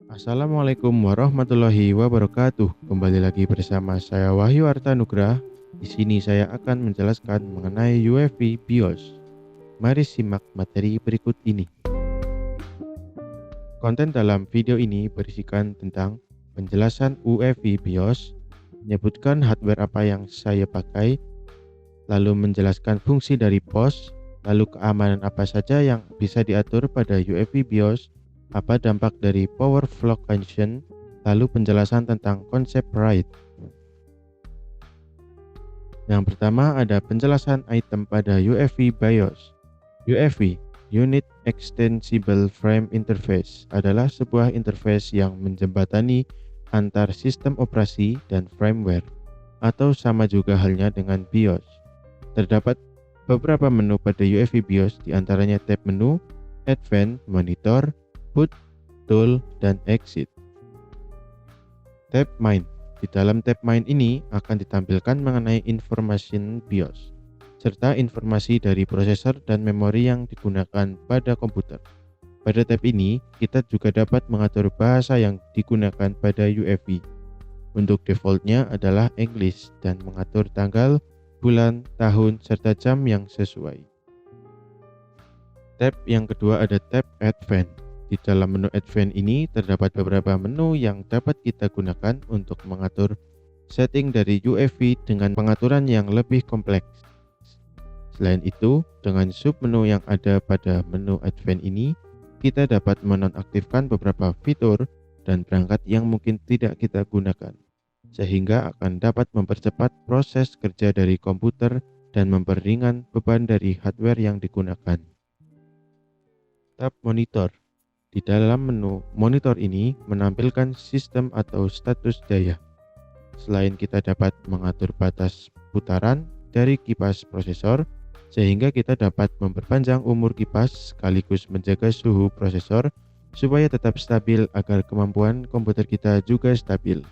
Assalamualaikum warahmatullahi wabarakatuh. Kembali lagi bersama saya Wahyu Artanugrah. Di sini saya akan menjelaskan mengenai UEFI BIOS. Mari simak materi berikut ini. Konten dalam video ini berisikan tentang penjelasan UEFI BIOS, menyebutkan hardware apa yang saya pakai, lalu menjelaskan fungsi dari POS, lalu keamanan apa saja yang bisa diatur pada UEFI BIOS, apa dampak dari power fluctuation, lalu penjelasan tentang konsep RAID. Yang pertama ada penjelasan item pada UEFI BIOS. UEFI, Unit Extensible Frame Interface, adalah sebuah interface yang menjembatani antar sistem operasi dan firmware, atau sama juga halnya dengan BIOS. Terdapat beberapa menu pada UEFI BIOS, diantaranya tab menu, Advanced, Monitor, Boot, Tool, dan Exit. Tab Main. Di dalam tab Main ini akan ditampilkan mengenai informasi BIOS, serta informasi dari prosesor dan memori yang digunakan pada komputer. Pada tab ini, kita juga dapat mengatur bahasa yang digunakan pada UEFI. Untuk defaultnya adalah English dan mengatur tanggal, bulan, tahun, serta jam yang sesuai. Tab yang kedua ada tab Advanced. Di dalam menu Advanced ini terdapat beberapa menu yang dapat kita gunakan untuk mengatur setting dari UEFI dengan pengaturan yang lebih kompleks. Selain itu, dengan submenu yang ada pada menu Advanced ini, kita dapat menonaktifkan beberapa fitur dan perangkat yang mungkin tidak kita gunakan, sehingga akan dapat mempercepat proses kerja dari komputer dan memperingan beban dari hardware yang digunakan. Tab Monitor. Di dalam menu monitor ini menampilkan sistem atau status daya. Selain kita dapat mengatur batas putaran dari kipas prosesor, sehingga kita dapat memperpanjang umur kipas sekaligus menjaga suhu prosesor supaya tetap stabil agar kemampuan komputer kita juga stabil.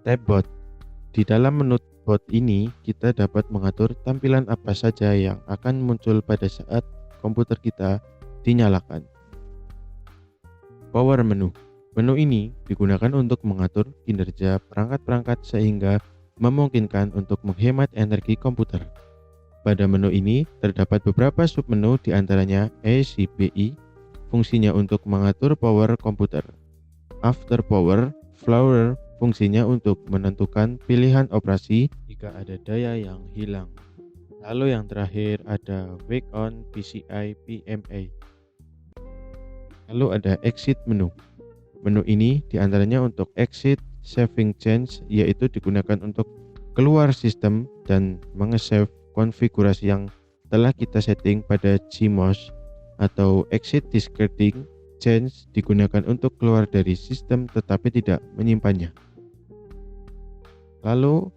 Tab Boot. Di dalam menu Boot ini kita dapat mengatur tampilan apa saja yang akan muncul pada saat komputer kita dinyalakan. Power Menu. Menu ini digunakan untuk mengatur kinerja perangkat-perangkat sehingga memungkinkan untuk menghemat energi komputer. Pada menu ini terdapat beberapa submenu, diantaranya ECPI, fungsinya untuk mengatur power komputer. After Power, Flower, fungsinya untuk menentukan pilihan operasi jika ada daya yang hilang. Lalu yang terakhir ada Wake On PCI PMA. Lalu ada Exit Menu. Menu ini diantaranya untuk Exit Saving Change, yaitu digunakan untuk keluar sistem dan menge-save konfigurasi yang telah kita setting pada CMOS, atau Exit Discarding Change digunakan untuk keluar dari sistem tetapi tidak menyimpannya. Lalu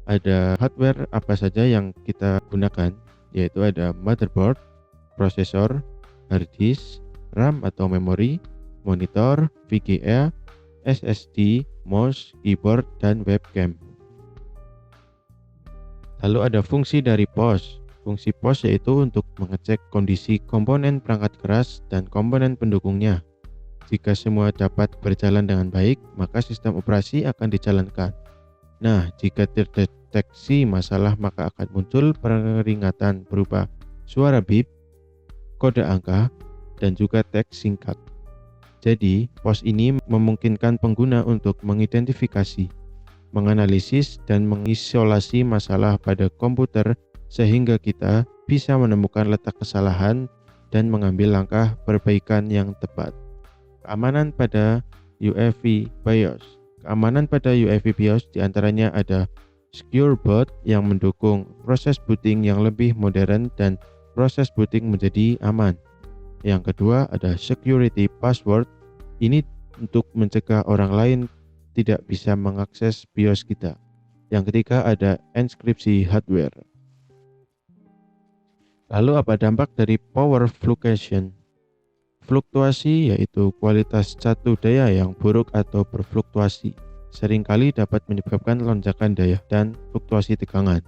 ada hardware apa saja yang kita gunakan, yaitu ada motherboard, prosesor, hard disk, RAM atau memori, monitor, VGA, SSD, mouse, keyboard, dan webcam. Lalu ada fungsi dari POS. Fungsi POS yaitu untuk mengecek kondisi komponen perangkat keras dan komponen pendukungnya. Jika semua dapat berjalan dengan baik, maka sistem operasi akan dijalankan. Nah, jika terdeteksi masalah, maka akan muncul peringatan berupa suara bip, kode angka, dan juga teks singkat. Jadi, POS ini memungkinkan pengguna untuk mengidentifikasi, menganalisis, dan mengisolasi masalah pada komputer sehingga kita bisa menemukan letak kesalahan dan mengambil langkah perbaikan yang tepat. Keamanan pada UEFI BIOS. Keamanan pada UEFI BIOS diantaranya ada Secure Boot yang mendukung proses booting yang lebih modern dan proses booting menjadi aman. Yang kedua ada Security Password. Ini untuk mencegah orang lain tidak bisa mengakses BIOS kita. Yang ketiga ada Enskripsi Hardware. Lalu apa dampak dari power fluctuation? Fluktuasi yaitu kualitas catu daya yang buruk atau berfluktuasi. Seringkali dapat menyebabkan lonjakan daya dan fluktuasi tegangan.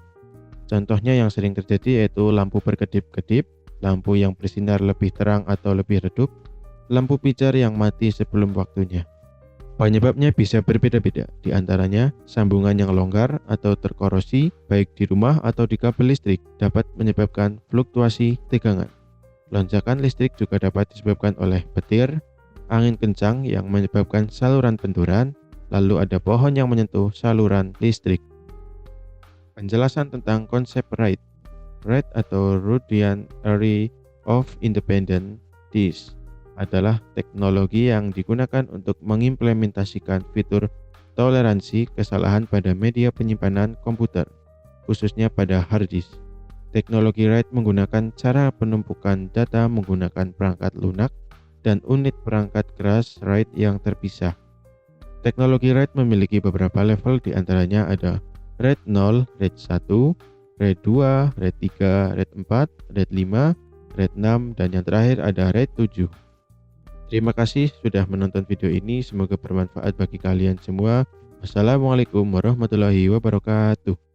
Contohnya yang sering terjadi yaitu lampu berkedip-kedip, lampu yang bersinar lebih terang atau lebih redup, lampu pijar yang mati sebelum waktunya. Penyebabnya bisa berbeda-beda, di antaranya sambungan yang longgar atau terkorosi baik di rumah atau di kabel listrik dapat menyebabkan fluktuasi tegangan. Lonjakan listrik juga dapat disebabkan oleh petir, angin kencang yang menyebabkan saluran benturan, lalu ada pohon yang menyentuh saluran listrik. Penjelasan tentang konsep RAID. RAID atau Radiant Array of Independent Disk adalah teknologi yang digunakan untuk mengimplementasikan fitur toleransi kesalahan pada media penyimpanan komputer, khususnya pada hard disk. Teknologi RAID menggunakan cara penumpukan data menggunakan perangkat lunak dan unit perangkat keras RAID yang terpisah. Teknologi RAID memiliki beberapa level, di antaranya ada RAID 0, RAID 1, RAID 2, RAID 3, RAID 4, RAID 5, RAID 6, dan yang terakhir ada RAID 7. Terima kasih sudah menonton video ini, semoga bermanfaat bagi kalian semua. Wassalamualaikum warahmatullahi wabarakatuh.